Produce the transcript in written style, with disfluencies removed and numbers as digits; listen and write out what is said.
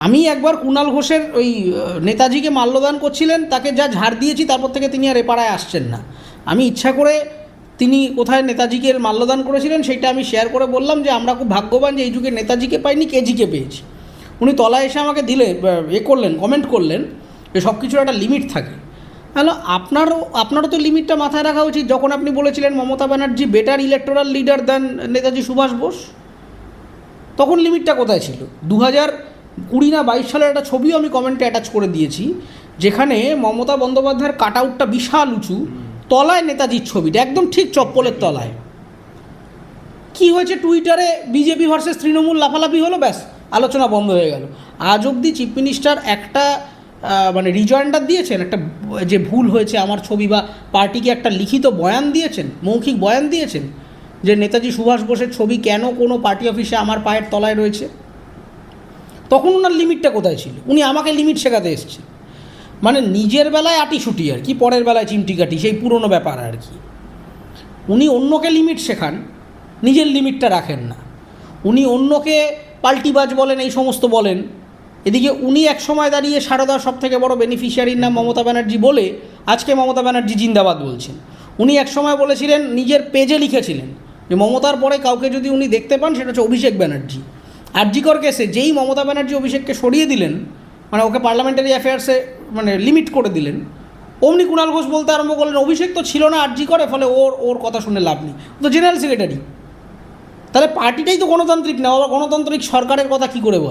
আমি একবার কুণাল ঘোষের ওই নেতাজিকে মাল্যদান করছিলেন, তাকে যা ঝাড় দিয়েছি তারপর থেকে তিনি আর এপাড়ায় আসছেন না। আমি ইচ্ছা করে তিনি কোথায় নেতাজিকে মাল্যদান করেছিলেন সেটা আমি শেয়ার করে বললাম যে আমরা খুব ভাগ্যবান যে এই যুগে নেতাজিকে পাইনি, কেজিকে পেয়েছি। উনি তলায় এসে আমাকে দিলে করলেন, কমেন্ট করলেন যে সব কিছুর একটা লিমিট থাকে। হ্যালো, আপনারও তো লিমিটটা মাথায় রাখা উচিত। যখন আপনি বলেছিলেন Mamata Banerjee better electoral leader than Netaji Subhash Bose, তখন লিমিটটা কোথায় ছিল? 2020 না 22 সালের একটা ছবিও আমি কমেন্টে অ্যাটাচ করে দিয়েছি, যেখানে মমতা বন্দ্যোপাধ্যায়ের কাট আউটটা বিশাল উঁচু, তলায় নেতাজির ছবিটা একদম ঠিক চপ্পলের তলায়। কি হয়েছে, টুইটারে বিজেপি ভার্সেস তৃণমূল লাফালাফি হলো, ব্যাস আলোচনা বন্ধ হয়ে গেল। আজ অবধি চিফ মিনিস্টার একটা মানে রিজয়েন্ডার দিয়েছেন, একটা যে ভুল হয়েছে আমার ছবি বা পার্টিকে একটা লিখিত বয়ান দিয়েছেন, মৌখিক বয়ান দিয়েছেন যে নেতাজি সুভাষ বোসের ছবি কেন কোনো পার্টি অফিসে আমার পায়ের তলায় রয়েছে? তখন ওনার লিমিটটা কোথায় ছিল? উনি আমাকে লিমিট শেখাতে এসছে, মানে নিজের বেলায় আটিছুটি আর কি, পরের বেলায় চিমটি কাটি, সেই পুরনো ব্যাপার আর কি। উনি অন্যকে লিমিট শেখান, নিজের লিমিটটা রাখেন না। উনি অন্যকে পাল্টিবাজ বলেন, এই সমস্ত বলেন। এদিকে উনি এক সময় দাঁড়িয়ে সারদার সব থেকে বড় বেনিফিশিয়ারির নাম মমতা ব্যানার্জি বলে আজকে মমতা ব্যানার্জি জিন্দাবাদ বলছেন। উনি এক সময় বলেছিলেন, নিজের পেজে লিখেছিলেন যে মমতার পরে কাউকে যদি উনি দেখতে পান সেটা হচ্ছে অভিষেক ব্যানার্জি। আরজিকর কেসে যেই মমতা ব্যানার্জি অভিষেককে সরিয়ে দিলেন, মানে ওকে পার্লামেন্টারি অ্যাফেয়ার্সে মানে লিমিট করে দিলেন, অমনি কুণাল ঘোষ বলতে আরম্ভ করলেন অভিষেক তো ছিল না আরজিকরে, ফলে ওর কথা শুনে লাভ নেই, তো জেনারেল সেক্রেটারি। তাহলে পার্টিটাই তো গণতান্ত্রিক না, আবার গণতান্ত্রিক সরকারের কথা কী করে বলে?